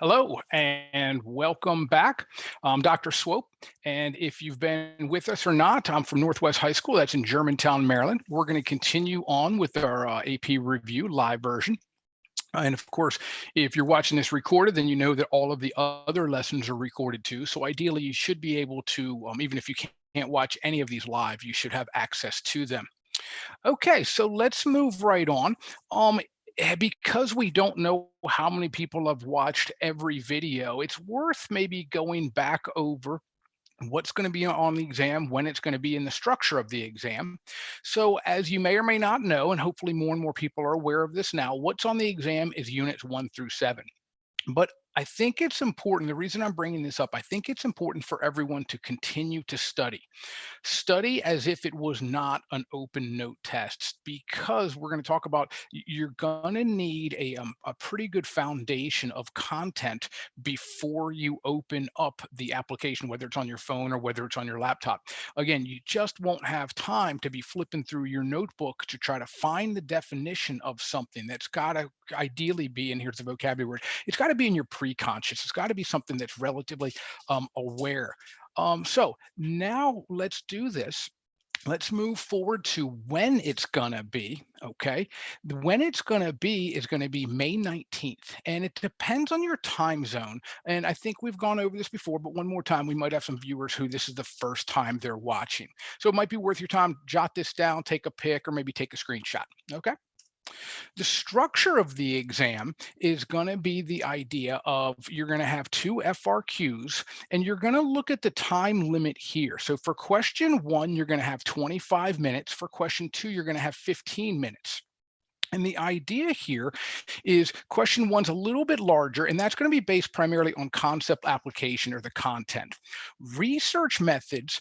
Hello and welcome back. I'm Dr. Swope, and if you've been with us or not, I'm from Northwest High School. That's in Germantown, Maryland. We're going to continue on with our AP review live version. And of course, if you're watching this recorded, then you know that all of the other lessons are recorded too. So ideally, you should be able to, even if you can't watch any of these live, you should have access to them. Okay, so let's move right on. Because we don't know how many people have watched every video, it's worth maybe going back over what's going to be on the exam, when it's going to be in the structure of the exam. So, as you may or may not know, and hopefully more and more people are aware of this now, what's on the exam is units 1 through 7. But I think it's important. The reason I'm bringing this up, I think it's important for everyone to continue to study. Study as if it was not an open note test, because we're going to talk about you're going to need a pretty good foundation of content before you open up the application, whether it's on your phone or whether it's on your laptop. Again, you just won't have time to be flipping through your notebook to try to find the definition of something. That's got to ideally be, and here's the vocabulary word, it's got to be in your pre-conscious. It's got to be something that's relatively aware. So now let's do this. Let's move forward to when it's going to be. Okay. When it's going to be is going to be May 19th. And it depends on your time zone. And I think we've gone over this before, but one more time, we might have some viewers who this is the first time they're watching. So it might be worth your time. Jot this down, take a pic, or maybe take a screenshot. Okay. The structure of the exam is going to be the idea of you're going to have two FRQs and you're going to look at the time limit here. So for question one, you're going to have 25 minutes. For question two, you're going to have 15 minutes. And the idea here is question one's a little bit larger, and that's going to be based primarily on concept application or the content. Research methods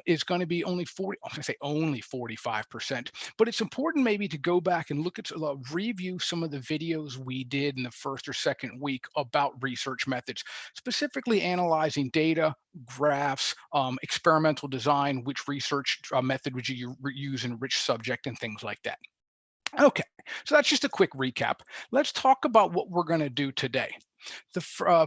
is going to be only 40, I'm going to say only 45%, but it's important maybe to go back and look at review some of the videos we did in the first or second week about research methods, specifically analyzing data, graphs, experimental design, which research method would you use in which subject, and things like that. Okay, so that's just a quick recap. Let's talk about what we're going to do today.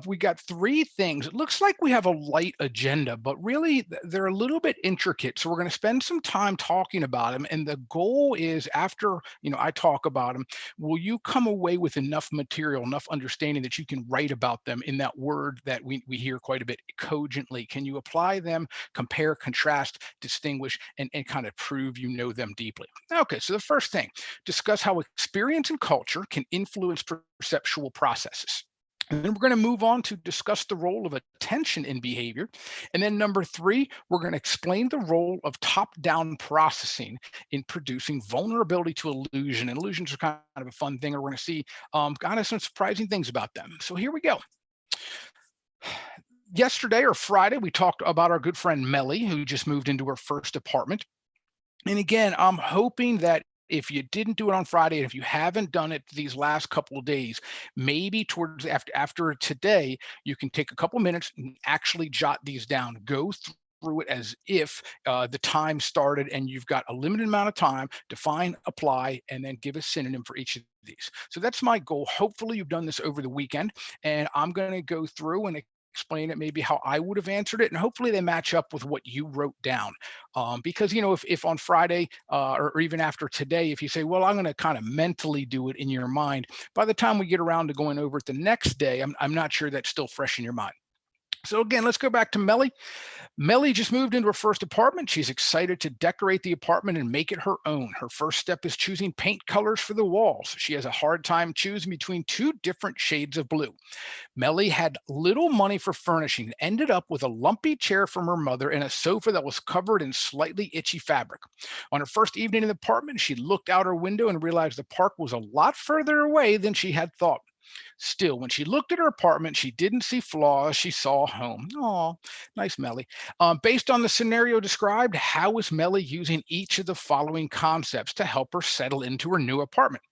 We got three things. It looks like we have a light agenda, but really they're a little bit intricate. So we're going to spend some time talking about them. And the goal is after, I talk about them, will you come away with enough material, enough understanding that you can write about them in that word that we hear quite a bit, cogently? Can you apply them, compare, contrast, distinguish, and kind of prove you know them deeply? Okay, so the first thing, discuss how experience and culture can influence perceptual processes. And then we're going to move on to discuss the role of attention in behavior. And then number three, we're going to explain the role of top-down processing in producing vulnerability to illusion. And illusions are kind of a fun thing. We're going to see kind of some surprising things about them. So here we go. Yesterday or Friday, we talked about our good friend Melly, who just moved into her first apartment. And again, I'm hoping that if you didn't do it on Friday, and if you haven't done it these last couple of days, maybe towards after today, you can take a couple minutes and actually jot these down. Go through it as if the time started and you've got a limited amount of time to find, apply, and then give a synonym for each of these. So that's my goal. Hopefully you've done this over the weekend, and I'm going to go through and explain it maybe how I would have answered it, and hopefully they match up with what you wrote down. Because if on Friday or even after today, if you say, well, I'm going to kind of mentally do it in your mind, by the time we get around to going over it the next day, I'm not sure that's still fresh in your mind. So again, let's go back to Melly. Melly just moved into her first apartment. She's excited to decorate the apartment and make it her own. Her first step is choosing paint colors for the walls. She has a hard time choosing between two different shades of blue. Melly had little money for furnishing, ended up with a lumpy chair from her mother and a sofa that was covered in slightly itchy fabric. On her first evening in the apartment, she looked out her window and realized the park was a lot further away than she had thought. Still, when she looked at her apartment, she didn't see flaws, she saw home. Oh, nice, Melly. Based on the scenario described, how is Melly using each of the following concepts to help her settle into her new apartment?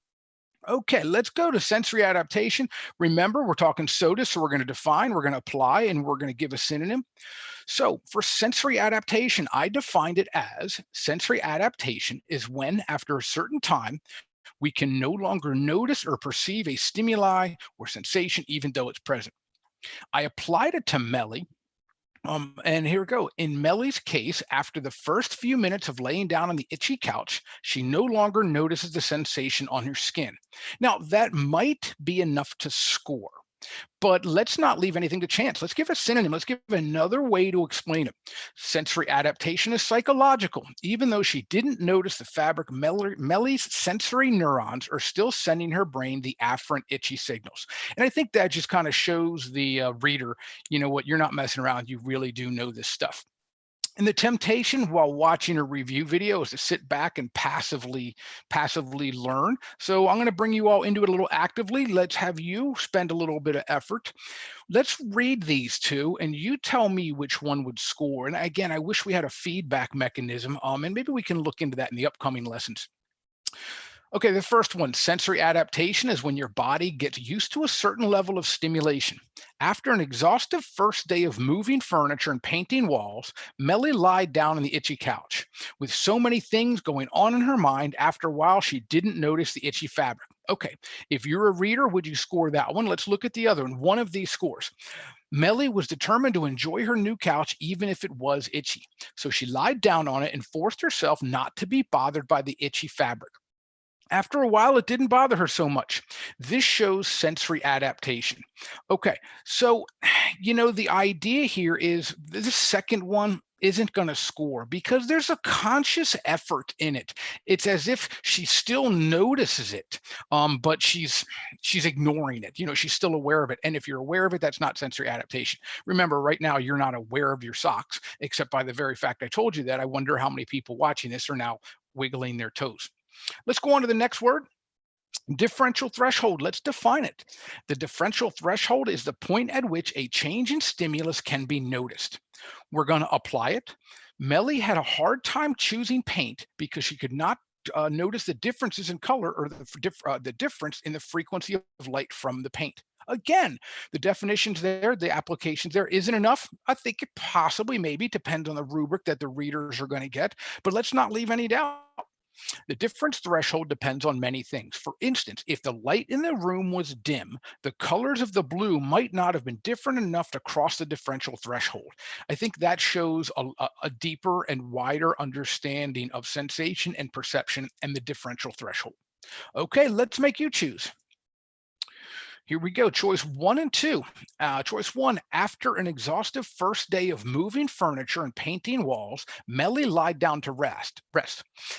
Okay, let's go to sensory adaptation. Remember, we're talking SOTA, so we're going to define, we're going to apply, and we're going to give a synonym. So for sensory adaptation, I defined it as sensory adaptation is when, after a certain time, We can no longer notice or perceive a stimuli or sensation, even though it's present. I applied it to Melly. And here we go. In Melly's case, after the first few minutes of laying down on the itchy couch, she no longer notices the sensation on her skin. Now, that might be enough to score. But let's not leave anything to chance. Let's give a synonym. Let's give another way to explain it. Sensory adaptation is psychological. Even though she didn't notice the fabric, Melly's sensory neurons are still sending her brain the afferent itchy signals. And I think that just kind of shows the reader, you know what, you're not messing around. You really do know this stuff. And the temptation while watching a review video is to sit back and passively learn. So I'm going to bring you all into it a little actively. Let's have you spend a little bit of effort. Let's read these two and you tell me which one would score. And again, I wish we had a feedback mechanism, and maybe we can look into that in the upcoming lessons. Okay, the first one, sensory adaptation, is when your body gets used to a certain level of stimulation. After an exhaustive first day of moving furniture and painting walls, Melly lied down on the itchy couch. With so many things going on in her mind, after a while, she didn't notice the itchy fabric. Okay, if you're a reader, would you score that one? Let's look at the other one. One of these scores. Melly was determined to enjoy her new couch even if it was itchy. So she lied down on it and forced herself not to be bothered by the itchy fabric. After a while, it didn't bother her so much. This shows sensory adaptation. Okay, so, the idea here is the second one isn't going to score because there's a conscious effort in it. It's as if she still notices it, but she's ignoring it. She's still aware of it. And if you're aware of it, that's not sensory adaptation. Remember, right now, you're not aware of your socks, except by the very fact I told you that. I wonder how many people watching this are now wiggling their toes. Let's go on to the next word. Differential threshold. Let's define it. The differential threshold is the point at which a change in stimulus can be noticed. We're going to apply it. Melly had a hard time choosing paint because she could not notice the differences in color or the difference in the frequency of light from the paint. Again, the definitions there, the applications there isn't enough. I think it possibly maybe depends on the rubric that the readers are going to get, but let's not leave any doubt. The difference threshold depends on many things. For instance, if the light in the room was dim, the colors of the blue might not have been different enough to cross the differential threshold. I think that shows a deeper and wider understanding of sensation and perception and the differential threshold. Okay, let's make you choose. Here we go, choice 1 and 2. Choice 1, after an exhaustive first day of moving furniture and painting walls, Melly lied down to rest.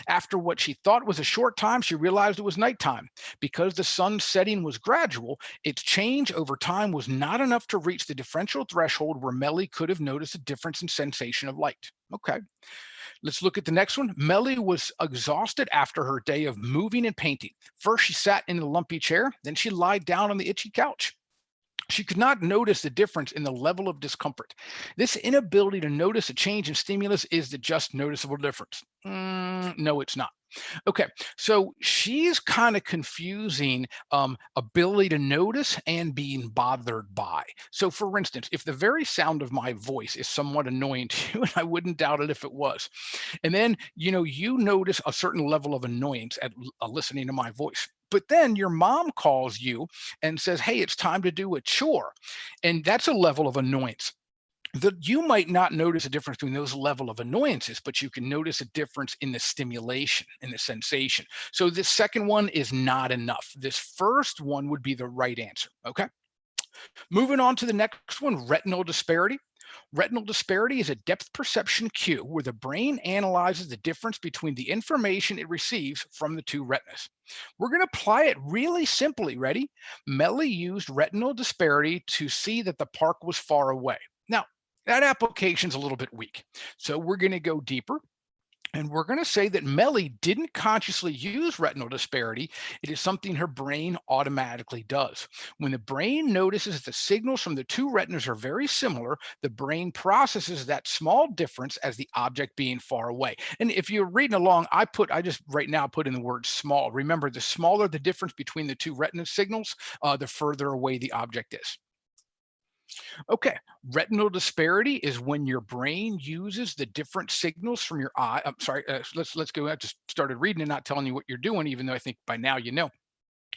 After what she thought was a short time, she realized it was nighttime. Because the sun setting was gradual, its change over time was not enough to reach the differential threshold where Melly could have noticed a difference in sensation of light. Okay. Let's look at the next one. Melly was exhausted after her day of moving and painting. First, she sat in a lumpy chair, then she lied down on the itchy couch. She could not notice the difference in the level of discomfort. This inability to notice a change in stimulus is the just noticeable difference. No, it's not. Okay, so she's kind of confusing ability to notice and being bothered by. So for instance, if the very sound of my voice is somewhat annoying to you, and I wouldn't doubt it if it was, and then, you notice a certain level of annoyance at listening to my voice. But then your mom calls you and says, hey, it's time to do a chore. And that's a level of annoyance. You might not notice a difference between those level of annoyances, but you can notice a difference in the stimulation, in the sensation. So this second one is not enough. This first one would be the right answer, okay? Moving on to the next one, retinal disparity. Retinal disparity is a depth perception cue where the brain analyzes the difference between the information it receives from the two retinas. We're going to apply it really simply. Ready? Melly used retinal disparity to see that the park was far away. Now, that application's a little bit weak. So we're going to go deeper. And we're going to say that Melly didn't consciously use retinal disparity. It is something her brain automatically does. When the brain notices that the signals from the two retinas are very similar, the brain processes that small difference as the object being far away. And if you're reading along, I just right now put in the word small. Remember, the smaller the difference between the two retina signals, the further away the object is. Okay, retinal disparity is when your brain uses the different signals from your eye. I'm sorry. Let's go. I just started reading and not telling you what you're doing, even though I think by now you know.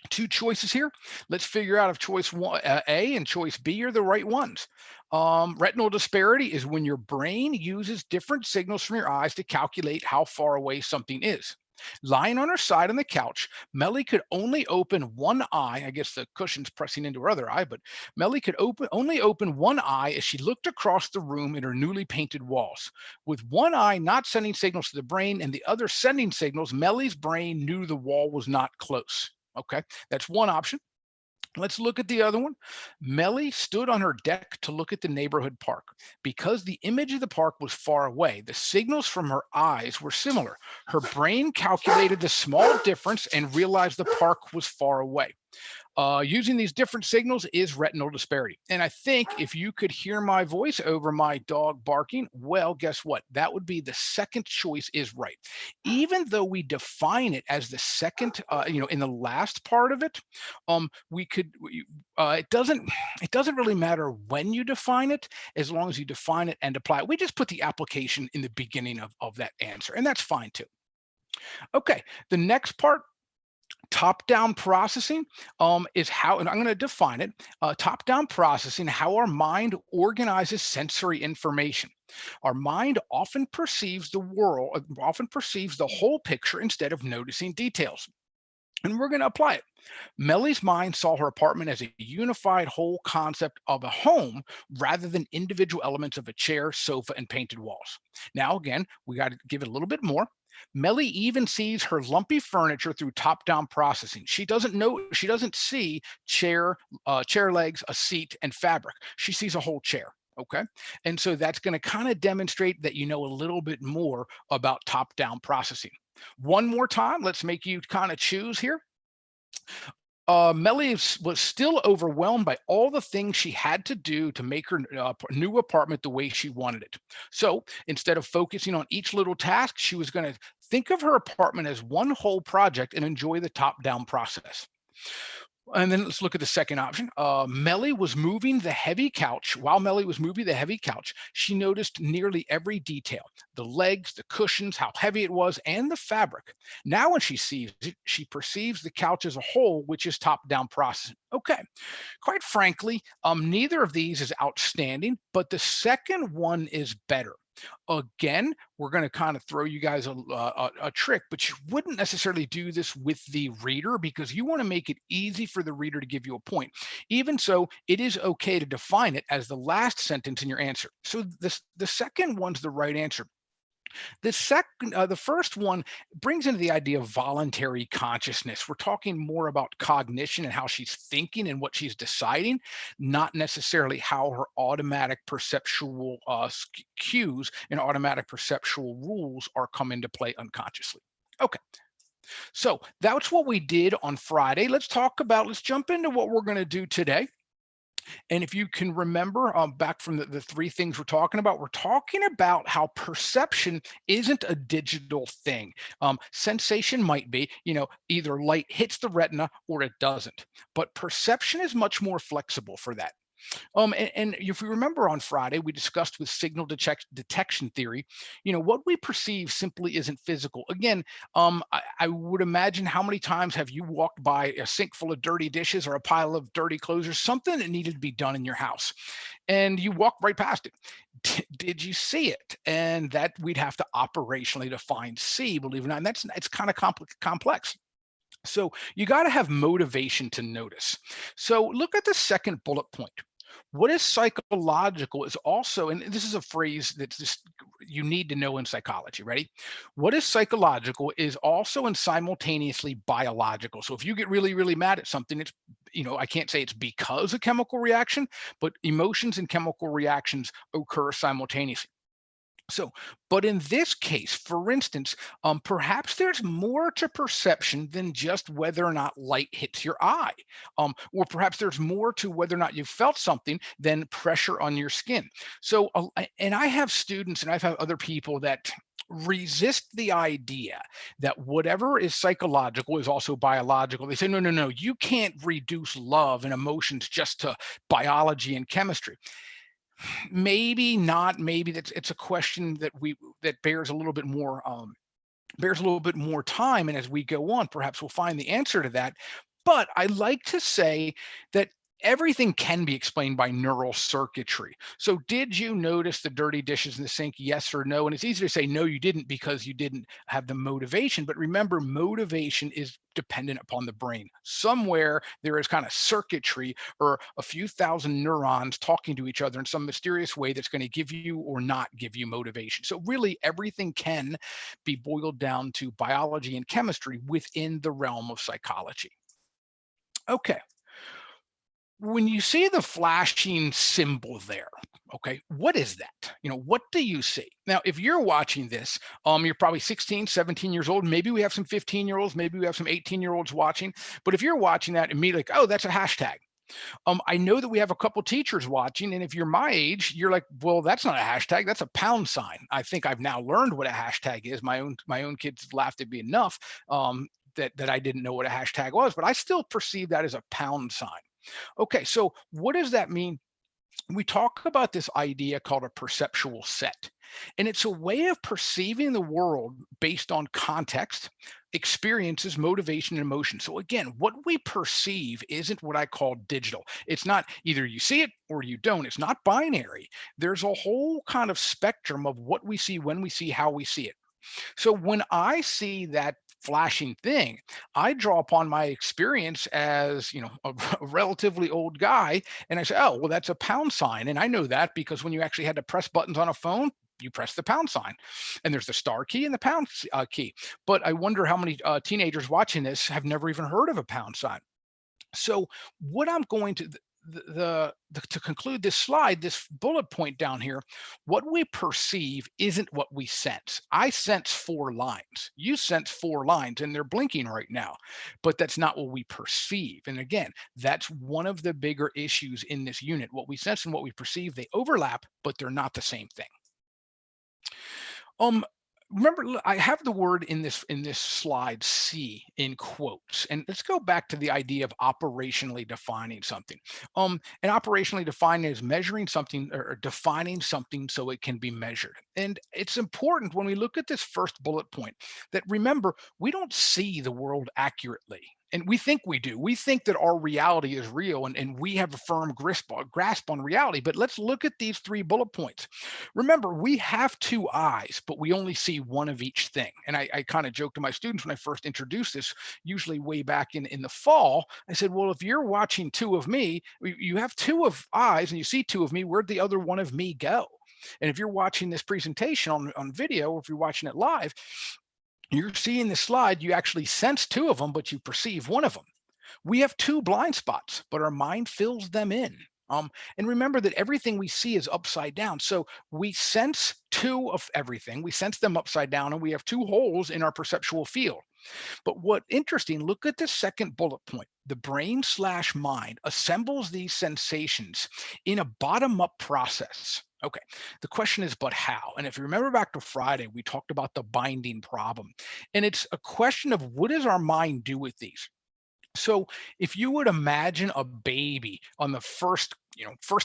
Two choices here. Let's figure out if choice one, A and choice B are the right ones. Retinal disparity is when your brain uses different signals from your eyes to calculate how far away something is. Lying on her side on the couch, Melly could only open one eye. I guess the cushion's pressing into her other eye, but Melly could only open one eye as she looked across the room at her newly painted walls. With one eye not sending signals to the brain and the other sending signals, Melly's brain knew the wall was not close. Okay, that's one option. Let's look at the other one. Melly stood on her deck to look at the neighborhood park. Because the image of the park was far away, the signals from her eyes were similar. Her brain calculated the small difference and realized the park was far away. Using these different signals is retinal disparity. And I think if you could hear my voice over my dog barking, well, guess what? That would be the second choice is right. Even though we define it as the second, in the last part of it, we could, it doesn't really matter when you define it, as long as you define it and apply it. We just put the application in the beginning of that answer, and that's fine too. Okay, the next part, top-down processing, is how, and I'm going to define it. Top-down processing, how our mind organizes sensory information. Our mind often perceives the world, often perceives the whole picture instead of noticing details. And we're going to apply it. Melly's mind saw her apartment as a unified whole concept of a home rather than individual elements of a chair, sofa, and painted walls. Now, again, we got to give it a little bit more. Melly even sees her lumpy furniture through top-down processing. She doesn't know, she doesn't see chair legs, a seat, and fabric. She sees a whole chair. Okay. And so that's going to kind of demonstrate that you know a little bit more about top-down processing. One more time, let's make you kind of choose here. Melly was still overwhelmed by all the things she had to do to make her new apartment the way she wanted it. So instead of focusing on each little task, she was going to think of her apartment as one whole project and enjoy the top down process. And then let's look at the second option. Melly was moving the heavy couch. While Melly was moving the heavy couch, she noticed nearly every detail: the legs, the cushions, how heavy it was, and the fabric. Now, when she sees it, she perceives the couch as a whole, which is top down processing. Okay, quite frankly, neither of these is outstanding, but the second one is better. Again, we're going to kind of throw you guys a trick, but you wouldn't necessarily do this with the reader because you want to make it easy for the reader to give you a point. Even so, it is okay to define it as the last sentence in your answer. So the second one's the right answer. The first one brings into the idea of voluntary consciousness. We're talking more about cognition and how she's thinking and what she's deciding, not necessarily how her automatic perceptual cues and automatic perceptual rules are come into play unconsciously. Okay, so that's what we did on Friday. Let's jump into what we're going to do today. And if you can remember, back from the three things we're talking about how perception isn't a digital thing. Sensation might be, either light hits the retina or it doesn't. But perception is much more flexible for that. And if we remember on Friday, we discussed with signal detection theory, what we perceive simply isn't physical. Again, I would imagine, how many times have you walked by a sink full of dirty dishes or a pile of dirty clothes or something that needed to be done in your house, and you walked right past it? Did you see it? And that we'd have to operationally define see, believe it or not, and it's kind of complex. So you got to have motivation to notice. So look at the second bullet point. What is psychological is also, and this is a phrase that's just you need to know in psychology. Ready? What is psychological is also and simultaneously biological. So if you get really, really mad at something, it's, I can't say it's because a chemical reaction, but emotions and chemical reactions occur simultaneously. So, but in this case, for instance, perhaps there's more to perception than just whether or not light hits your eye. Or perhaps there's more to whether or not you felt something than pressure on your skin. So, and I have students and I've had other people that resist the idea that whatever is psychological is also biological. They say, no, no, no, you can't reduce love and emotions just to biology and chemistry. Maybe not. Maybe that's it's a question that bears a little bit more time, and as we go on, perhaps we'll find the answer to that. But I like to say that everything can be explained by neural circuitry. So did you notice the dirty dishes in the sink? Yes or no? And it's easy to say no, you didn't, because you didn't have the motivation. But remember, motivation is dependent upon the brain. Somewhere there is kind of circuitry or a few thousand neurons talking to each other in some mysterious way that's going to give you or not give you motivation. So really everything can be boiled down to biology and chemistry within the realm of psychology. Okay, when you see the flashing symbol there, okay, what is that? What do you see? Now, if you're watching this, you're probably 16, 17 years old. Maybe we have some 15-year-olds, maybe we have some 18-year-olds watching. But if you're watching that, immediately like, oh, that's a hashtag. I know that we have a couple teachers watching, and if you're my age, you're like, well, that's not a hashtag, that's a pound sign. I think I've now learned what a hashtag is. My own kids laughed at me enough that I didn't know what a hashtag was, but I still perceive that as a pound sign. Okay, so what does that mean? We talk about this idea called a perceptual set, and it's a way of perceiving the world based on context, experiences, motivation, and emotion. So again, what we perceive isn't what I call digital. It's not either you see it or you don't. It's not binary. There's a whole kind of spectrum of what we see, when we see, how we see it. So when I see that flashing thing, I draw upon my experience as, a relatively old guy, and I say, oh, well, that's a pound sign. And I know that because when you actually had to press buttons on a phone, you press the pound sign, and there's the star key and the pound key. But I wonder how many teenagers watching this have never even heard of a pound sign. So what I'm going to to conclude this slide, this bullet point down here, what we perceive isn't what we sense. I sense 4 lines. You sense 4 lines, and they're blinking right now, but that's not what we perceive. And again, that's one of the bigger issues in this unit. What we sense and what we perceive, they overlap, but they're not the same thing. Um, Remember, I have the word in this slide "see" in quotes, and let's go back to the idea of operationally defining something. And operationally defining is measuring something or defining something so it can be measured. And it's important when we look at this first bullet point that, remember, we don't see the world accurately. And we think we do. We think that our reality is real, and we have a firm grasp on reality. But let's look at these 3 bullet points. Remember, we have 2 eyes, but we only see one of each thing. And I kind of joked to my students when I first introduced this, usually way back in the fall. I said, well, if you're watching 2 of me, you have 2 eyes and you see 2 of me, where'd the other one of me go? And if you're watching this presentation on video, or if you're watching it live, you're seeing the slide, you actually sense 2 of them, but you perceive one of them. We have 2 blind spots, but our mind fills them in. And remember that everything we see is upside down. So we sense 2 of everything, we sense them upside down, and we have 2 holes in our perceptual field. But what interesting, look at the second bullet point. The brain/mind assembles these sensations in a bottom-up process. Okay, the question is, but how? And if you remember back to Friday, we talked about the binding problem. And it's a question of, what does our mind do with these? So if you would imagine a baby on the first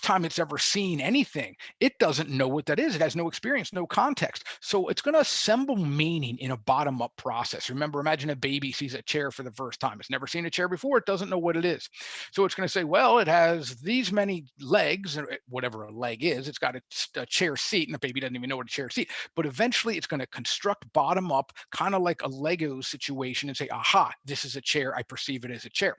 time it's ever seen anything, it doesn't know what that is. It has no experience, no context. So it's going to assemble meaning in a bottom-up process. Remember, imagine a baby sees a chair for the first time. It's never seen a chair before. It doesn't know what it is. So it's going to say, well, it has these many legs, or whatever a leg is. It's got a chair seat, and the baby doesn't even know what a chair seat. But eventually it's going to construct bottom up, kind of like a Lego situation, and say, aha, this is a chair. I perceive it as a chair.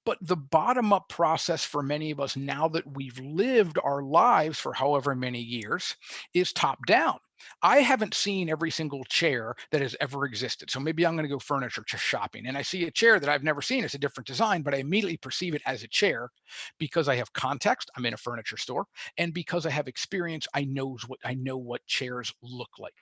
But the bottom up process for many of us, now that we've lived our lives for however many years, is top down. I haven't seen every single chair that has ever existed. So maybe I'm going to go furniture shopping and I see a chair that I've never seen. It's a different design, but I immediately perceive it as a chair because I have context. I'm in a furniture store, and because I have experience, I know what chairs look like.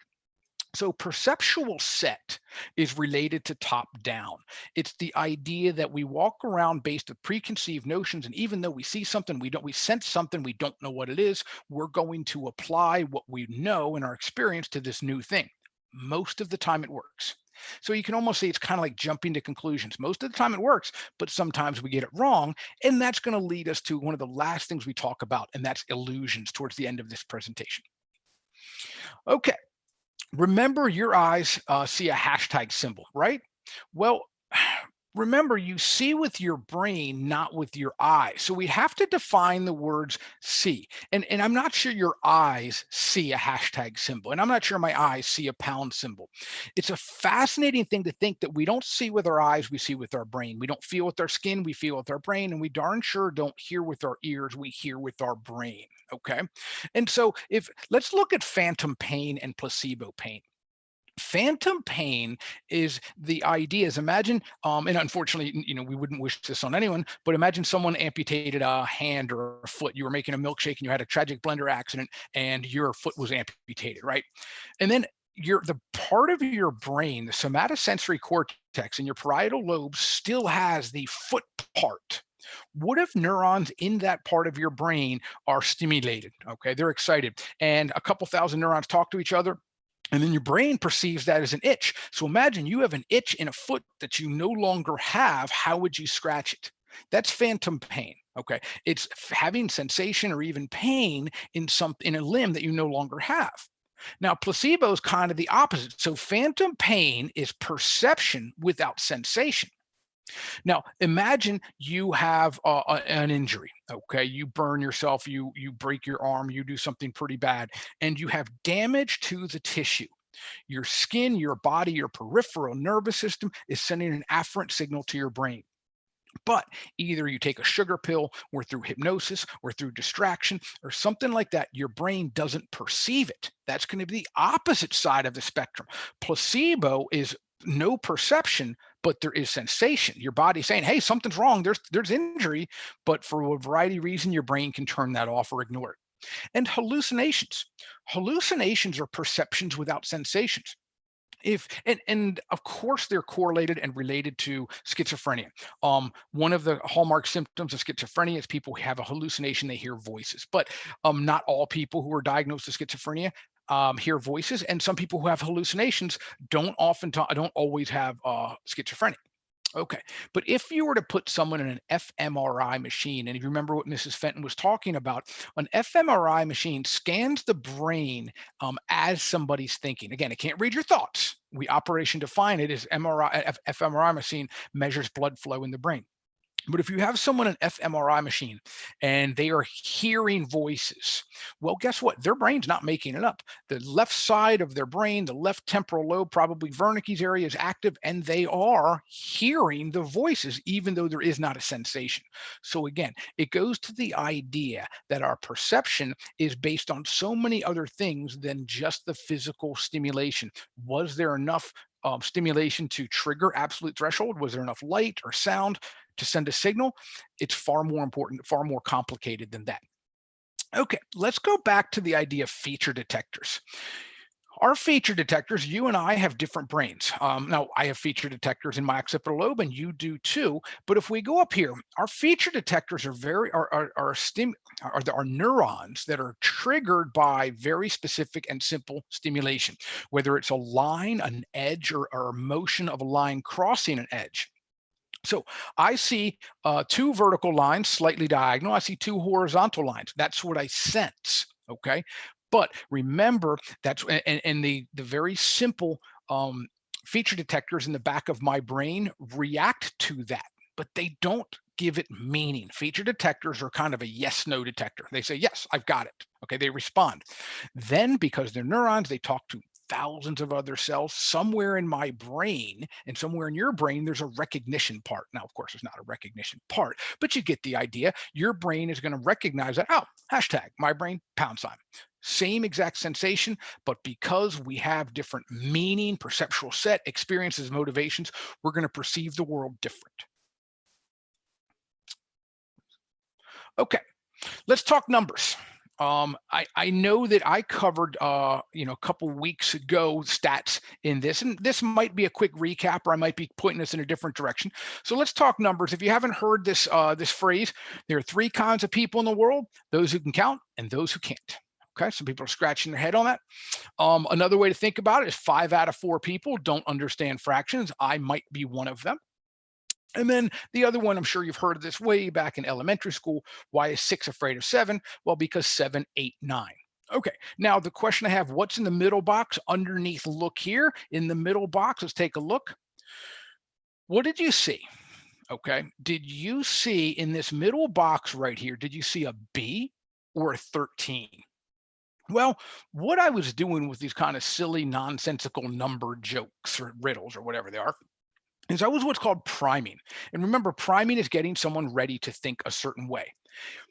So perceptual set is related to top down. It's the idea that we walk around based on preconceived notions, and even though we see something, we sense something, we don't know what it is, we're going to apply what we know in our experience to this new thing. Most of the time it works. So you can almost say it's kind of like jumping to conclusions. Most of the time it works, but sometimes we get it wrong. And that's going to lead us to one of the last things we talk about, and that's illusions towards the end of this presentation. Okay. Remember, your eyes see a hashtag symbol, right? Well, remember, you see with your brain, not with your eyes. So we have to define the words see. And I'm not sure your eyes see a hashtag symbol. And I'm not sure my eyes see a pound symbol. It's a fascinating thing to think that we don't see with our eyes, we see with our brain. We don't feel with our skin, we feel with our brain. And we darn sure don't hear with our ears, we hear with our brain. Okay. And so if let's look at phantom pain and placebo pain. Phantom pain is the idea is imagine, and unfortunately, we wouldn't wish this on anyone, but imagine someone amputated a hand or a foot. You were making a milkshake and you had a tragic blender accident and your foot was amputated, right? And then the part of your brain, the somatosensory cortex in your parietal lobe still has the foot part. What if neurons in that part of your brain are stimulated? Okay, they're excited, and a couple thousand neurons talk to each other, and then your brain perceives that as an itch. So imagine you have an itch in a foot that you no longer have. How would you scratch it? That's phantom pain. Okay. It's having sensation or even pain in a limb that you no longer have. Now, placebo is kind of the opposite. So phantom pain is perception without sensation. Now, imagine you have an injury. Okay, you burn yourself, you break your arm, you do something pretty bad, and you have damage to the tissue. Your skin, your body, your peripheral nervous system is sending an afferent signal to your brain. But either you take a sugar pill or through hypnosis or through distraction or something like that, your brain doesn't perceive it. That's going to be the opposite side of the spectrum. Placebo is no perception, but there is sensation. Your body saying, hey, something's wrong. There's injury, but for a variety of reasons, your brain can turn that off or ignore it. And hallucinations. Hallucinations are perceptions without sensations. And of course they're correlated and related to schizophrenia. One of the hallmark symptoms of schizophrenia is people who have a hallucination, they hear voices, but not all people who are diagnosed with schizophrenia hear voices, and some people who have hallucinations don't always have schizophrenia. Okay. But if you were to put someone in an fMRI machine, and if you remember what Mrs. Fenton was talking about, an fMRI machine scans the brain as somebody's thinking. Again, it can't read your thoughts. We operation define it as fMRI machine measures blood flow in the brain. But if you have someone an fMRI machine and they are hearing voices, well, guess what? Their brain's not making it up. The left side of their brain, the left temporal lobe, probably Wernicke's area, is active, and they are hearing the voices, even though there is not a sensation. So again, it goes to the idea that our perception is based on so many other things than just the physical stimulation. Was there enough stimulation to trigger absolute threshold? Was there enough light or sound to send a signal? It's far more important, far more complicated than that. Okay, let's go back to the idea of feature detectors. Our feature detectors, you and I have different brains. Now, I have feature detectors in my occipital lobe, and you do too. But if we go up here, our feature detectors are neurons that are triggered by very specific and simple stimulation, whether it's a line, an edge, or a motion of a line crossing an edge. So I see two vertical lines slightly diagonal. I see two horizontal lines. That's what I sense. Okay. But remember, and the very simple feature detectors in the back of my brain react to that, but they don't give it meaning. Feature detectors are kind of a yes/no detector. They say, yes, I've got it. Okay, they respond. Then, because they're neurons, they talk to thousands of other cells somewhere in my brain, and somewhere in your brain there's a recognition part. Now, of course, there's not a recognition part, but you get the idea. Your brain is going to recognize that, oh, hashtag my brain, pound sign. same exact sensation, but because we have different meaning, perceptual set, experiences, motivations, we're going to perceive the world different. Okay, let's talk numbers. I know that I covered a couple weeks ago stats in this, and this might be a quick recap, or I might be pointing us in a different direction. So let's talk numbers. If you haven't heard this phrase, there are three kinds of people in the world: those who can count and those who can't. Okay, some people are scratching their head on that. Another way to think about it is 5 out of 4 people don't understand fractions. I might be one of them. And then the other one, I'm sure you've heard of this way back in elementary school. Why is 6 afraid of 7? Well, because 7, 8, 9. Okay, now the question I have, what's in the middle box underneath? Look here in the middle box. Let's take a look. What did you see? Okay, did you see in this middle box right here, did you see a B or a 13? Well, what I was doing with these kind of silly, nonsensical number jokes or riddles or whatever they are is I was what's called priming. And remember, priming is getting someone ready to think a certain way.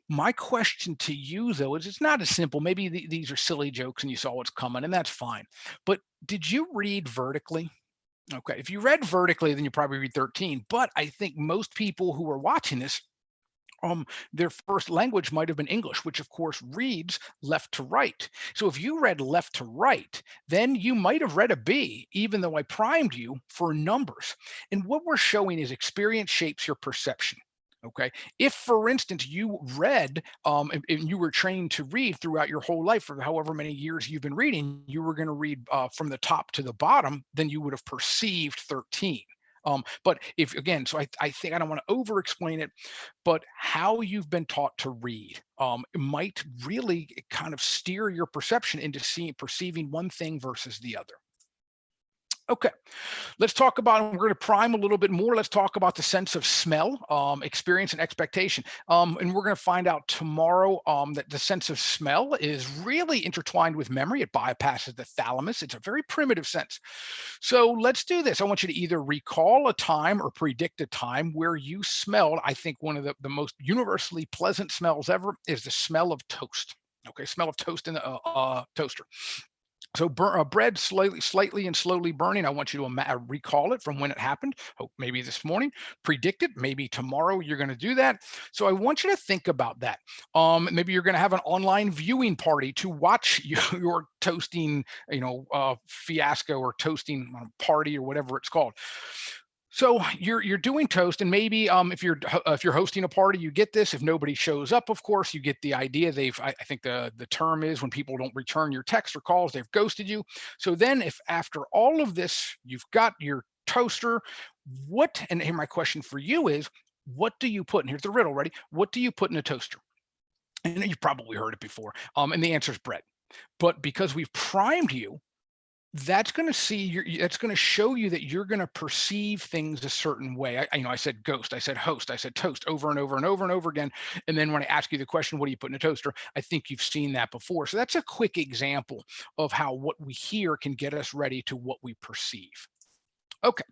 My question to you, though, is it's not as simple. Maybe these are silly jokes and you saw what's coming, and that's fine. But did you read vertically? Okay, if you read vertically, then you probably read 13. But I think most people who are watching this, their first language might have been English, which of course reads left to right. So if you read left to right, then you might have read a B, even though I primed you for numbers. And what we're showing is experience shapes your perception. Okay. If, for instance, you read and you were trained to read throughout your whole life for however many years you've been reading, you were going to read from the top to the bottom, then you would have perceived 13. But if again, so I think I don't want to over explain it, but how you've been taught to read might really kind of steer your perception into perceiving one thing versus the other. Okay, let's talk about, we're going to prime a little bit more. Let's talk about the sense of smell, experience, and expectation. And we're going to find out tomorrow that the sense of smell is really intertwined with memory. It bypasses the thalamus. It's a very primitive sense. So let's do this. I want you to either recall a time or predict a time where you smelled, I think one of the most universally pleasant smells ever is the smell of toast. Okay, smell of toast in the toaster. So bread slightly and slowly burning. I want you to recall it from when it happened. Oh, maybe this morning. Predict it. Maybe tomorrow you're going to do that. So I want you to think about that. Maybe you're going to have an online viewing party to watch your toasting, fiasco or toasting party or whatever it's called. So you're doing toast, and maybe if you're hosting a party, you get this. If nobody shows up, of course, you get the idea. I think the term is when people don't return your texts or calls, they've ghosted you. So then, if after all of this, you've got your toaster, and here my question for you is, what do you put? And here's the riddle. Ready? What do you put in a toaster? And you've probably heard it before. And the answer is bread. But because we've primed you, that's going to show you that you're going to perceive things a certain way. I said ghost, I said host, I said toast over and over and over and over again. And then when I ask you the question, what do you put in a toaster? I think you've seen that before. So that's a quick example of how what we hear can get us ready to what we perceive. Okay.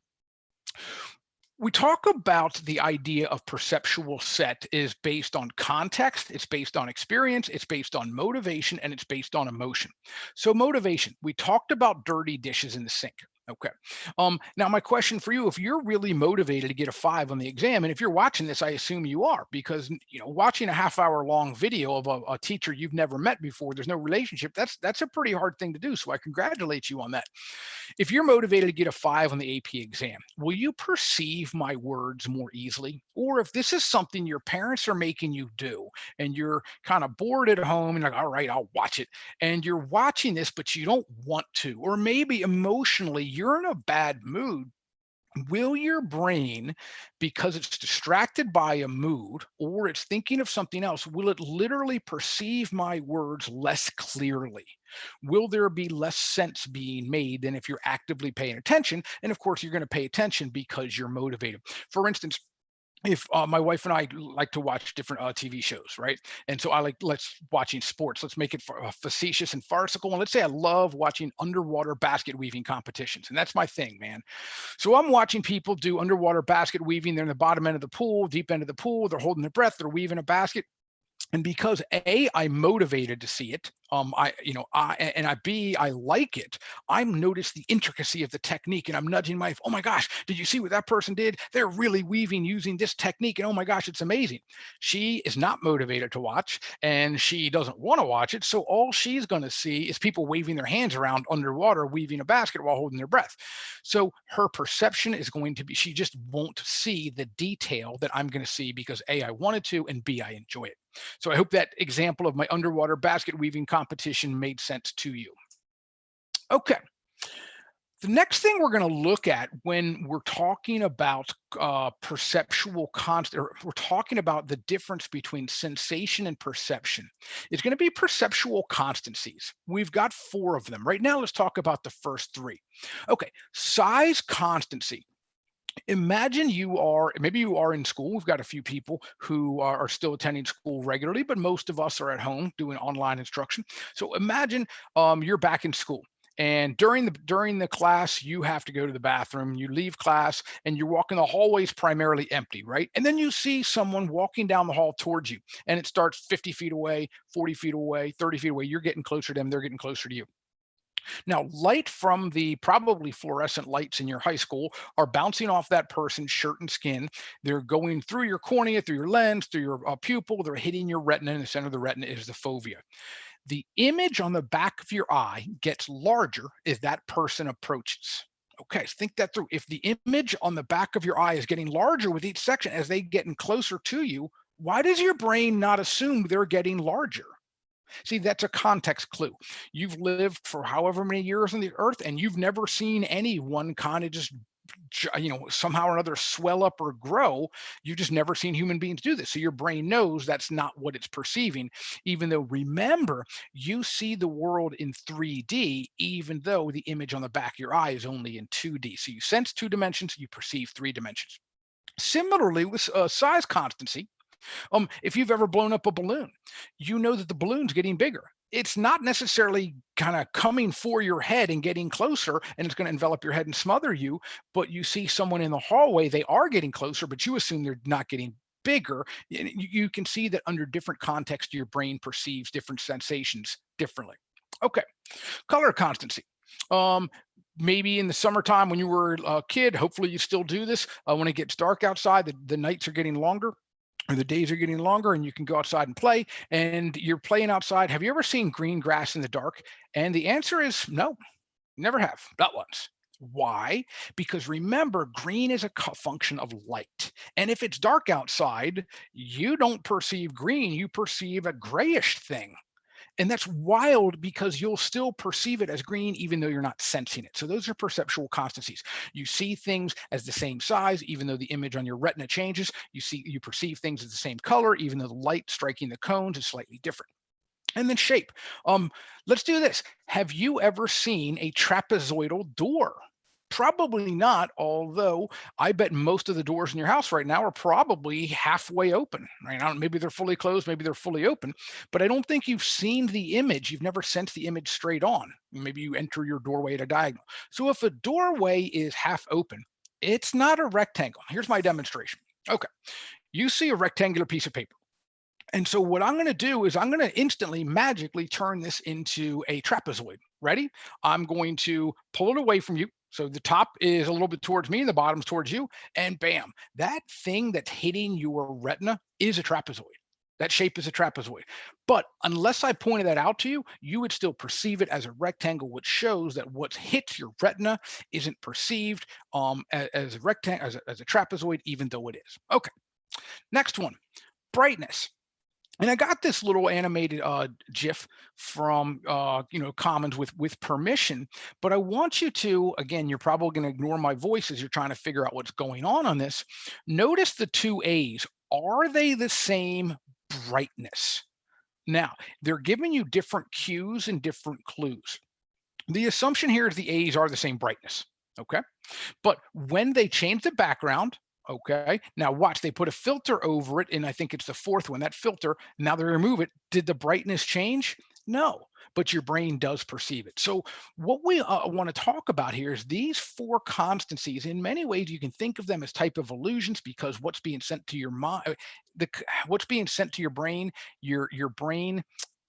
We talk about the idea of perceptual set is based on context, it's based on experience, it's based on motivation, and it's based on emotion. So motivation, we talked about dirty dishes in the sink. Okay. Now my question for you, if you're really motivated to get a 5 on the exam, and if you're watching this, I assume you are, because watching a half-hour long video of a teacher you've never met before, there's no relationship. That's a pretty hard thing to do. So I congratulate you on that. If you're motivated to get a 5 on the AP exam, will you perceive my words more easily? Or if this is something your parents are making you do and you're kind of bored at home and like, all right, I'll watch it. And you're watching this, but you don't want to, or maybe emotionally you're in a bad mood, will your brain, because it's distracted by a mood or it's thinking of something else, will it literally perceive my words less clearly? Will there be less sense being made than if you're actively paying attention? And of course, you're going to pay attention because you're motivated. For instance, if my wife and I like to watch different TV shows, right? And so let's watching sports. Let's make it facetious and farcical. And let's say I love watching underwater basket weaving competitions, and that's my thing, man. So I'm watching people do underwater basket weaving. They're in the bottom end of the pool, deep end of the pool. They're holding their breath. They're weaving a basket. And because I'm motivated to see it, I like it. I'm notice the intricacy of the technique, and I'm nudging my, oh my gosh, did you see what that person did? They're really weaving using this technique, and oh my gosh, it's amazing. She is not motivated to watch, and she doesn't want to watch it. So all she's going to see is people waving their hands around underwater, weaving a basket while holding their breath. So her perception is going to be, she just won't see the detail that I'm going to see because A, I wanted to, and B, I enjoy it. So I hope that example of my underwater basket weaving competition made sense to you. Okay. The next thing we're going to look at when we're talking about perceptual constant, or we're talking about the difference between sensation and perception, is going to be perceptual constancies. We've got 4 of them. Right now, let's talk about the first 3. Okay, size constancy. Imagine maybe you are in school. We've got a few people who are still attending school regularly, but most of us are at home doing online instruction. So imagine you're back in school, and during the class you have to go to the bathroom. You leave class and you're walking the hallways primarily empty, right? And then you see someone walking down the hall towards you, and it starts 50 feet away, 40 feet away, 30 feet away. You're getting closer to them, they're getting closer to you. Now, light from the probably fluorescent lights in your high school are bouncing off that person's shirt and skin. They're going through your cornea, through your lens, through your pupil. They're hitting your retina. In the center of the retina is the fovea. The image on the back of your eye gets larger as that person approaches. Okay, so think that through. If the image on the back of your eye is getting larger with each section as they getting closer to you, why does your brain not assume they're getting larger? See, that's a context clue. You've lived for however many years on the earth, and you've never seen anyone kind of just, somehow or another swell up or grow. You've just never seen human beings do this. So your brain knows that's not what it's perceiving, even though, remember, you see the world in 3D, even though the image on the back of your eye is only in 2D. So you sense 2 dimensions, you perceive 3 dimensions. Similarly, with size constancy, if you've ever blown up a balloon, you know that the balloon's getting bigger. It's not necessarily kind of coming for your head and getting closer, and it's going to envelop your head and smother you. But you see someone in the hallway, they are getting closer, but you assume they're not getting bigger. You can see that under different contexts, your brain perceives different sensations differently. Okay, color constancy. Um, Maybe in the summertime when you were a kid, hopefully you still do this. When it gets dark outside, the nights are getting longer, or the days are getting longer, and you can go outside and play, and you're playing outside. Have you ever seen green grass in the dark? And the answer is no, never have, not once. Why? Because remember, green is a function of light. And if it's dark outside, you don't perceive green, you perceive a grayish thing. And that's wild because you'll still perceive it as green even though you're not sensing it. So those are perceptual constancies. You see things as the same size even though the image on your retina changes. You perceive things as the same color even though the light striking the cones is slightly different. And then shape. Let's do this. Have you ever seen a trapezoidal door? Probably not, although I bet most of the doors in your house right now are probably halfway open. Right now, maybe they're fully closed, maybe they're fully open, but I don't think you've seen the image. You've never sensed the image straight on. Maybe you enter your doorway at a diagonal. So if a doorway is half open, it's not a rectangle. Here's my demonstration. Okay, you see a rectangular piece of paper. And so what I'm going to do is I'm going to instantly magically turn this into a trapezoid. Ready? I'm going to pull it away from you. So the top is a little bit towards me, the bottom's towards you, and bam, that thing that's hitting your retina is a trapezoid. That shape is a trapezoid. But unless I pointed that out to you, you would still perceive it as a rectangle, which shows that what hits your retina isn't perceived as a rectangle, as a trapezoid, even though it is. Okay, next one, brightness. And I got this little animated GIF from Commons with permission, but I want you to, again, you're probably going to ignore my voice as you're trying to figure out what's going on this. Notice the 2 A's. Are they the same brightness? Now, they're giving you different cues and different clues. The assumption here is the A's are the same brightness. Okay. But when they change the background, okay, now watch, they put a filter over it, and I think it's the 4th one, that filter, now they remove it. Did the brightness change? No, but your brain does perceive it. So what we want to talk about here is these 4 constancies. In many ways, you can think of them as type of illusions because what's being sent to your mind, what's being sent to your brain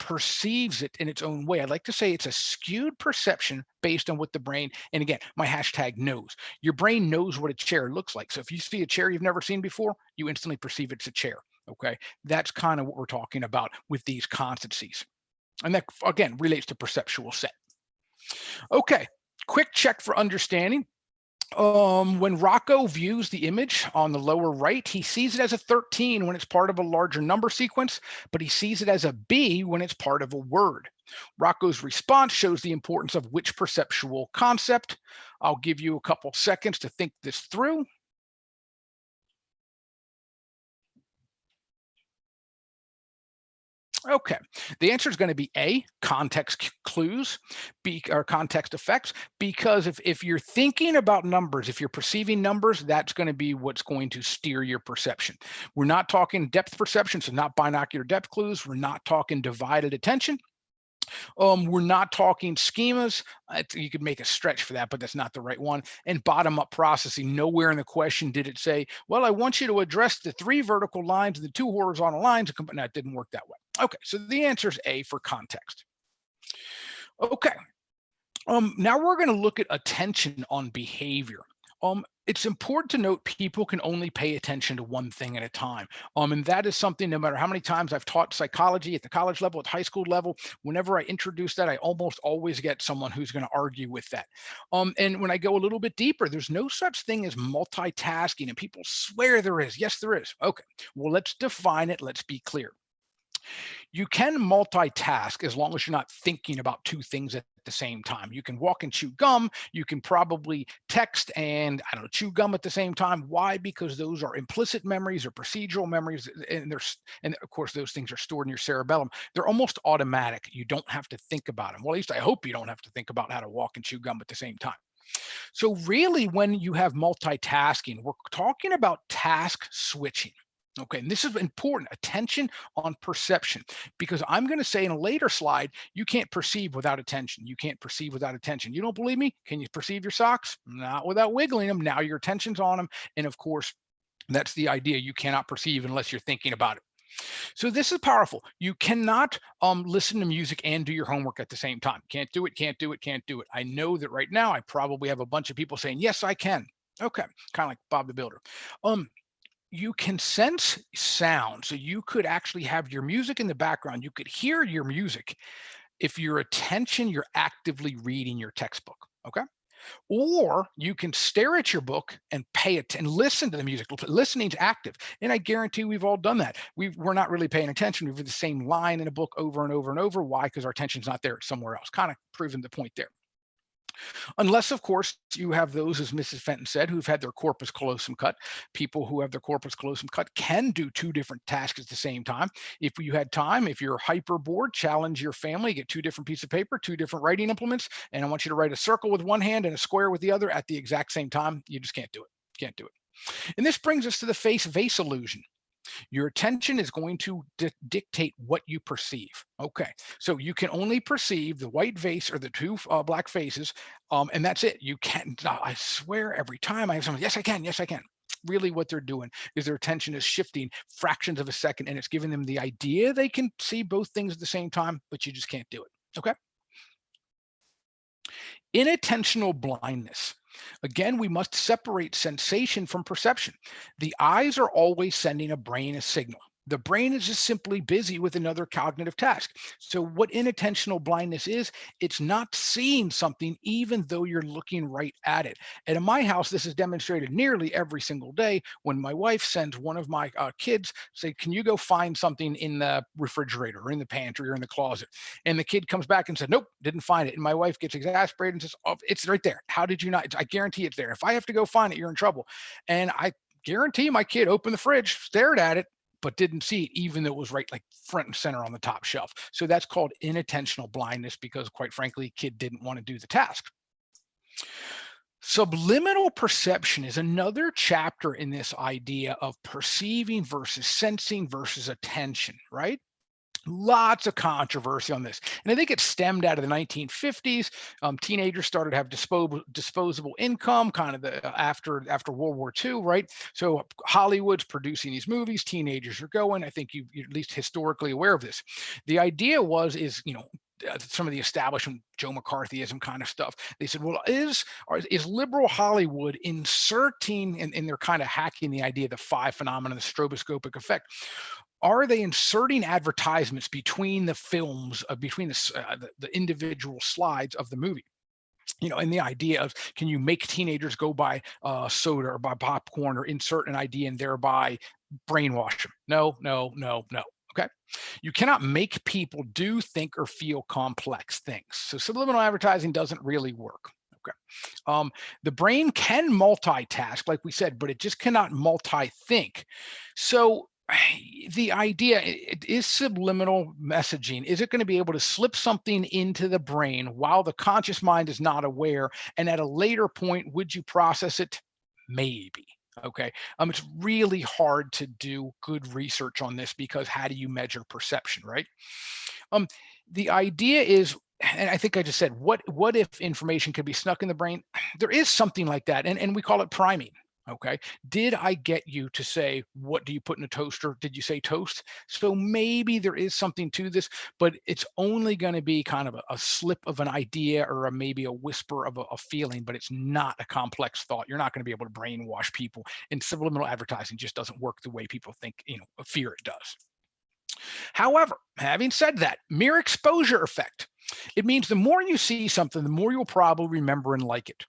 perceives it in its own way. I'd like to say it's a skewed perception based on what the brain, and again, my hashtag knows. Your brain knows what a chair looks like. So if you see a chair you've never seen before, you instantly perceive it's a chair. Okay. That's kind of what we're talking about with these constancies. And that, again, relates to perceptual set. Okay. Quick check for understanding. When Rocco views the image on the lower right, he sees it as a 13 when it's part of a larger number sequence, but he sees it as a B when it's part of a word. Rocco's response shows the importance of which perceptual concept. I'll give you a couple seconds to think this through. Okay, the answer is going to be A, context clues, B, or context effects, because if you're thinking about numbers, if you're perceiving numbers, that's going to be what's going to steer your perception. We're not talking depth perception, so not binocular depth clues. We're not talking divided attention. We're not talking schemas. You could make a stretch for that, but that's not the right one. And bottom-up processing. Nowhere in the question did it say, well, I want you to address the 3 vertical lines and the 2 horizontal lines. No, it didn't work that way. Okay, so the answer is A for context. Okay, now we're going to look at attention on behavior. It's important to note people can only pay attention to one thing at a time. And that is something, no matter how many times I've taught psychology at the college level, at high school level, whenever I introduce that, I almost always get someone who's going to argue with that. And when I go a little bit deeper, there's no such thing as multitasking, and people swear there is. Yes, there is. Okay, well, let's define it. Let's be clear. You can multitask as long as you're not thinking about 2 things at the same time. You can walk and chew gum. You can probably text and, I don't know, chew gum at the same time. Why? Because those are implicit memories or procedural memories, and of course those things are stored in your cerebellum. They're almost automatic. You don't have to think about them. Well, at least I hope you don't have to think about how to walk and chew gum at the same time. So really, when you have multitasking, we're talking about task switching. Okay, and this is important, attention on perception, because I'm going to say in a later slide, you can't perceive without attention. You can't perceive without attention. You don't believe me? Can you perceive your socks? Not without wiggling them. Now your attention's on them. And of course, that's the idea. You cannot perceive unless you're thinking about it. So this is powerful. You cannot listen to music and do your homework at the same time. Can't do it, can't do it, can't do it. I know that right now I probably have a bunch of people saying, yes, I can. Okay, kind of like Bob the Builder. You can sense sound. So you could actually have your music in the background. You could hear your music. If your attention, you're actively reading your textbook. Okay. Or you can stare at your book and pay it and listen to the music. Listening's active. And I guarantee we've all done that. We're not really paying attention. We've read the same line in a book over and over and over. Why? Because our attention's not there. It's somewhere else. Kind of proving the point there. Unless, of course, you have those, as Mrs. Fenton said, who've had their corpus callosum cut. People who have their corpus callosum cut can do 2 different tasks at the same time. If you had time, if you're hyper bored, challenge your family, get 2 different pieces of paper, 2 different writing implements, and I want you to write a circle with one hand and a square with the other at the exact same time. You just can't do it. Can't do it. And this brings us to the face-vase illusion. Your attention is going to dictate what you perceive. Okay, so you can only perceive the white vase or the 2 black faces, and that's it. You can't. I swear, every time I have someone, yes, I can. Yes, I can. Really, what they're doing is their attention is shifting fractions of a second, and it's giving them the idea they can see both things at the same time, but you just can't do it. Okay. Inattentional blindness. Again, we must separate sensation from perception. The eyes are always sending a brain a signal. The brain is just simply busy with another cognitive task. So what inattentional blindness is, it's not seeing something even though you're looking right at it. And in my house, this is demonstrated nearly every single day when my wife sends one of my kids, say, can you go find something in the refrigerator or in the pantry or in the closet? And the kid comes back and said, nope, didn't find it. And my wife gets exasperated and says, oh, it's right there. How did you not? I guarantee it's there. If I have to go find it, you're in trouble. And I guarantee my kid opened the fridge, stared at it, but didn't see it, even though it was right like front and center on the top shelf. So that's called inattentional blindness because, quite frankly, kid didn't want to do the task. Subliminal perception is another chapter in this idea of perceiving versus sensing versus attention, right? Lots of controversy on this. And I think it stemmed out of the 1950s. Teenagers started to have disposable income kind of after World War II, right? So Hollywood's producing these movies, teenagers are going. I think you're at least historically aware of this. The idea is, some of the establishment Joe McCarthyism kind of stuff. They said, well, is liberal Hollywood inserting, and they're kind of hacking the idea of the five phenomenon, the stroboscopic effect. Are they inserting advertisements between the films, between the individual slides of the movie? And the idea of, can you make teenagers go buy soda or buy popcorn or insert an idea and thereby brainwash them? No, no, no, no. Okay. You cannot make people do, think, or feel complex things. So subliminal advertising doesn't really work. Okay. The brain can multitask, like we said, but it just cannot multi-think. So the idea is subliminal messaging. Is it going to be able to slip something into the brain while the conscious mind is not aware? And at a later point, would you process it? Maybe. Okay. It's really hard to do good research on this because how do you measure perception, right? Um, the idea is, and I think I just said, what if information could be snuck in the brain? There is something like that, and we call it priming. Okay. Did I get you to say, what do you put in a toaster? Did you say toast? So maybe there is something to this, but it's only going to be kind of a slip of an idea or maybe a whisper of a feeling, but it's not a complex thought. You're not going to be able to brainwash people. And subliminal advertising just doesn't work the way people think, fear it does. However, having said that, mere exposure effect. It means the more you see something, the more you'll probably remember and like it.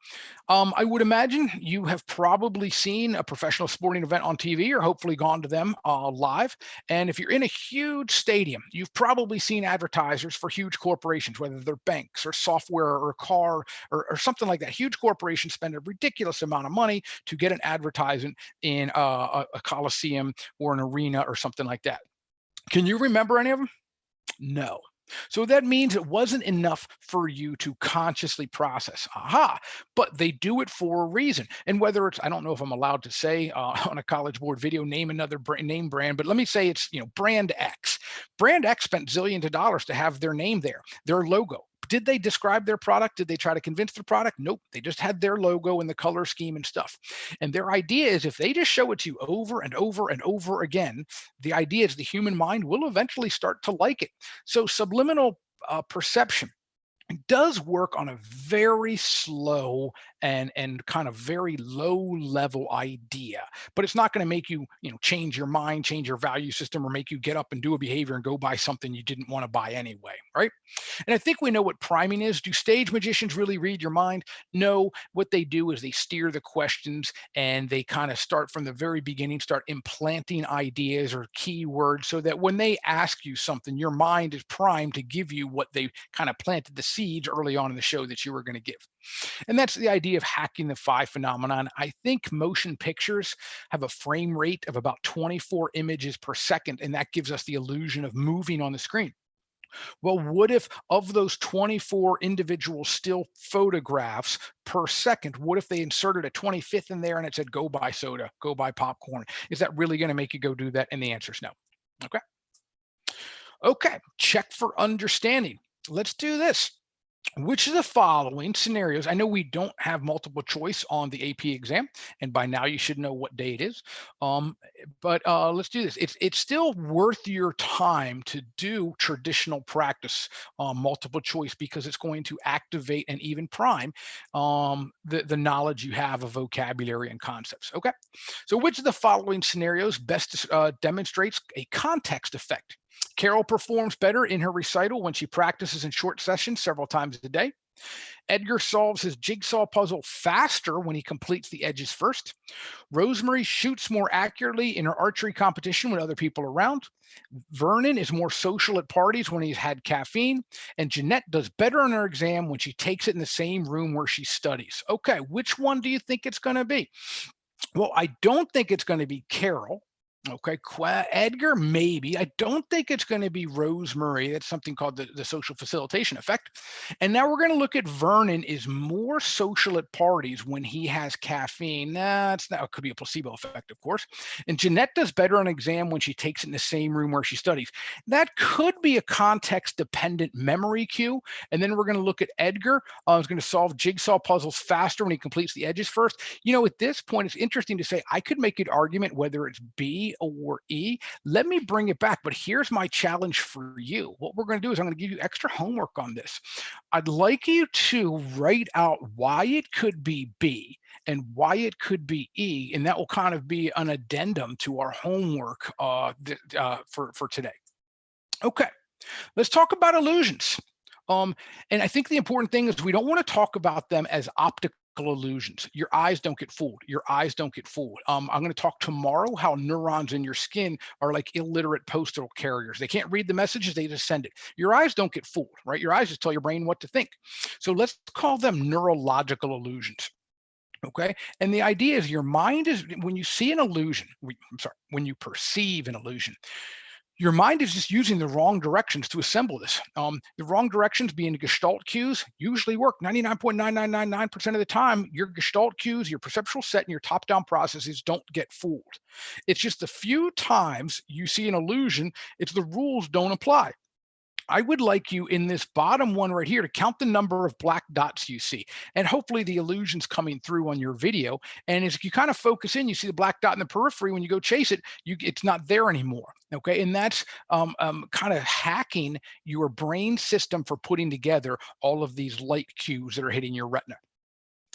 I would imagine you have probably seen a professional sporting event on TV or hopefully gone to them live. And if you're in a huge stadium, you've probably seen advertisers for huge corporations, whether they're banks or software or a car or something like that. Huge corporations spend a ridiculous amount of money to get an advertisement in a coliseum or an arena or something like that. Can you remember any of them? No. So that means it wasn't enough for you to consciously process. Aha, but they do it for a reason. And whether it's, I don't know if I'm allowed to say on a College Board video, name another name brand, but let me say it's, brand X. Brand X spent zillions of dollars to have their name there, their logo. Did they describe their product? Did they try to convince the product? Nope. They just had their logo and the color scheme and stuff. And their idea is if they just show it to you over and over and over again, the idea is the human mind will eventually start to like it. So subliminal perception does work on a very slow and kind of very low level idea, but it's not going to make you change your mind, change your value system, or make you get up and do a behavior and go buy something you didn't want to buy anyway, right? And I think we know what priming is. Do stage magicians really read your mind? No. What they do is they steer the questions and they kind of start from the very beginning, start implanting ideas or keywords so that when they ask you something, your mind is primed to give you what they kind of planted the seeds early on in the show that you were going to give. And that's the idea of hacking the five phenomenon. I think motion pictures have a frame rate of about 24 images per second, and that gives us the illusion of moving on the screen. Well, what if of those 24 individual still photographs per second, what if they inserted a 25th in there and it said, go buy soda, go buy popcorn? Is that really going to make you go do that? And the answer is no. Okay. Okay. Check for Understandin. Let's do this. Which of the following scenarios, I know we don't have multiple choice on the AP exam, and by now you should know what day it is, but let's do this. It's still worth your time to do traditional practice multiple choice because it's going to activate and even prime the knowledge you have of vocabulary and concepts. Okay, so which of the following scenarios best demonstrates a context effect? Carol performs better in her recital when she practices in short sessions several times a day. Edgar solves his jigsaw puzzle faster when he completes the edges first. Rosemary shoots more accurately in her archery competition when other people are around. Vernon is more social at parties when he's had caffeine. And Jeanette does better in her exam when she takes it in the same room where she studies. Okay, which one do you think it's going to be? Well, I don't think it's going to be Carol. Okay, Edgar, maybe. I don't think it's going to be Rosemary. That's something called the social facilitation effect. And now we're going to look at Vernon is more social at parties when he has caffeine. Nah, it's not, it could be a placebo effect, of course. And Jeanette does better on exam when she takes it in the same room where she studies. That could be a context-dependent memory cue. And then we're going to look at Edgar. Is going to solve jigsaw puzzles faster when he completes the edges first. At this point, it's interesting to say I could make an argument whether it's B or E. Let me bring it back, but here's my challenge for you. What we're going to do is I'm going to give you extra homework on this. I'd like you to write out why it could be B and why it could be E, and that will kind of be an addendum to our homework for today. Okay, let's talk about illusions. And I think the important thing is we don't want to talk about them as optical illusions. Your eyes don't get fooled. Your eyes don't get fooled. I'm going to talk tomorrow how neurons in your skin are like illiterate postal carriers. They can't read the messages, they just send it. Your eyes don't get fooled, right? Your eyes just tell your brain what to think. So let's call them neurological illusions. Okay. And the idea is your mind is when you see an illusion, when you perceive an illusion, your mind is just using the wrong directions to assemble this. The wrong directions being Gestalt cues usually work 99.9999% of the time. Your Gestalt cues, your perceptual set, and your top-down processes don't get fooled. It's just the few times you see an illusion, it's the rules don't apply. I would like you in this bottom one right here to count the number of black dots you see. And hopefully the illusion's coming through on your video. And as you kind of focus in, you see the black dot in the periphery. When you go chase it, it's not there anymore. Okay. And that's kind of hacking your brain system for putting together all of these light cues that are hitting your retina.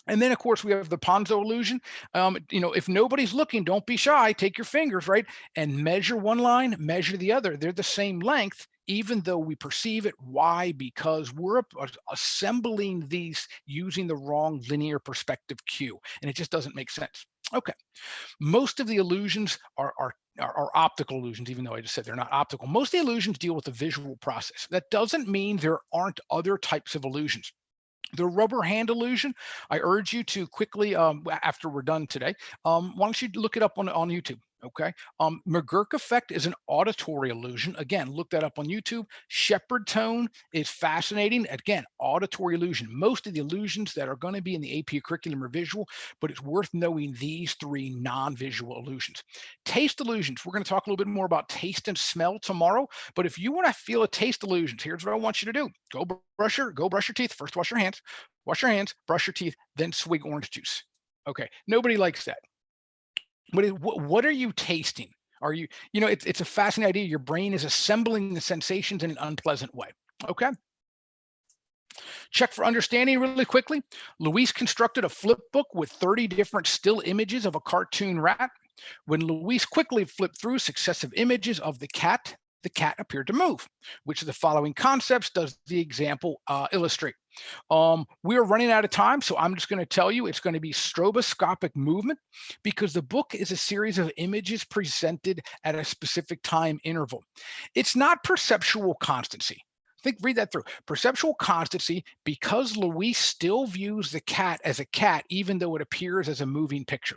And then, of course, we have the Ponzo illusion. If nobody's looking, don't be shy. Take your fingers, right, and measure one line, measure the other. They're the same length, even though we perceive it. Why? Because we're assembling these using the wrong linear perspective cue, and it just doesn't make sense. Okay, most of the illusions are optical illusions, even though I just said they're not optical. Most of the illusions deal with the visual process. That doesn't mean there aren't other types of illusions. The rubber hand illusion, I urge you to quickly, after we're done today, why don't you look it up on YouTube? Okay. McGurk effect is an auditory illusion. Again, look that up on YouTube. Shepherd tone is fascinating. Again, auditory illusion. Most of the illusions that are going to be in the AP curriculum are visual, but it's worth knowing these three non-visual illusions. Taste illusions. We're going to talk a little bit more about taste and smell tomorrow. But if you want to feel a taste illusions, here's what I want you to do. Go brush your teeth. First, wash your hands, brush your teeth, then swig orange juice. Okay. Nobody likes that. What are you tasting? Are you, it's a fascinating idea. Your brain is assembling the sensations in an unpleasant way. Okay. Check for understanding really quickly. Luis constructed a flip book with 30 different still images of a cartoon rat. When Luis quickly flipped through successive images of the cat appeared to move. Which of the following concepts does the example illustrate? We are running out of time, so I'm just going to tell you it's going to be stroboscopic movement because the book is a series of images presented at a specific time interval. It's not perceptual constancy. Read that through. Perceptual constancy because Luis still views the cat as a cat, even though it appears as a moving picture.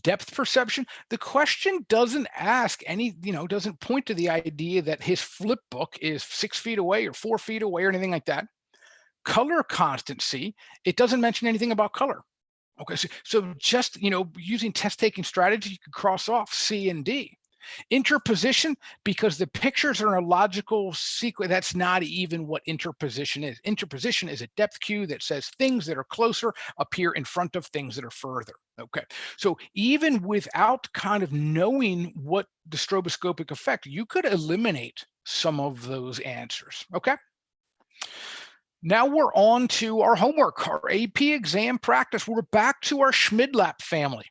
Depth perception, the question doesn't ask any, doesn't point to the idea that his flip book is 6 feet away or 4 feet away or anything like that. Color constancy, it doesn't mention anything about color. Okay, so just, using test taking strategy, you could cross off C and D. Interposition, because the pictures are in a logical sequence. That's not even what interposition is. Interposition is a depth cue that says things that are closer appear in front of things that are further. Okay, so even without kind of knowing what the stroboscopic effect, you could eliminate some of those answers. Okay. Now we're on to our homework, our AP exam practice. We're back to our Schmidlap family.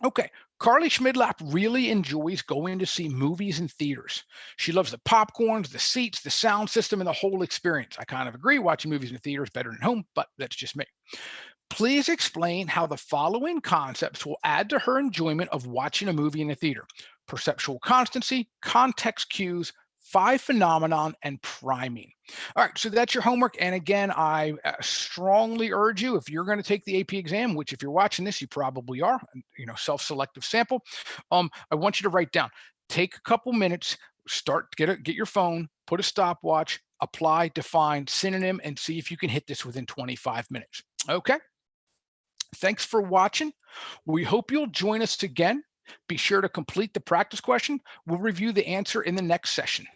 Okay, Carly Schmidlap really enjoys going to see movies in theaters. She loves the popcorns, the seats, the sound system, and the whole experience. I kind of agree, watching movies in the theater is better than home, but that's just me. Please explain how the following concepts will add to her enjoyment of watching a movie in a theater. Perceptual constancy, context cues, phi phenomenon, and priming. All right, so that's your homework. And again, I strongly urge you, if you're going to take the AP exam, which if you're watching this, you probably are, self-selective sample, I want you to write down, take a couple minutes, get your phone, put a stopwatch, apply, define, synonym, and see if you can hit this within 25 minutes. Okay. Thanks for watching. We hope you'll join us again. Be sure to complete the practice question. We'll review the answer in the next session.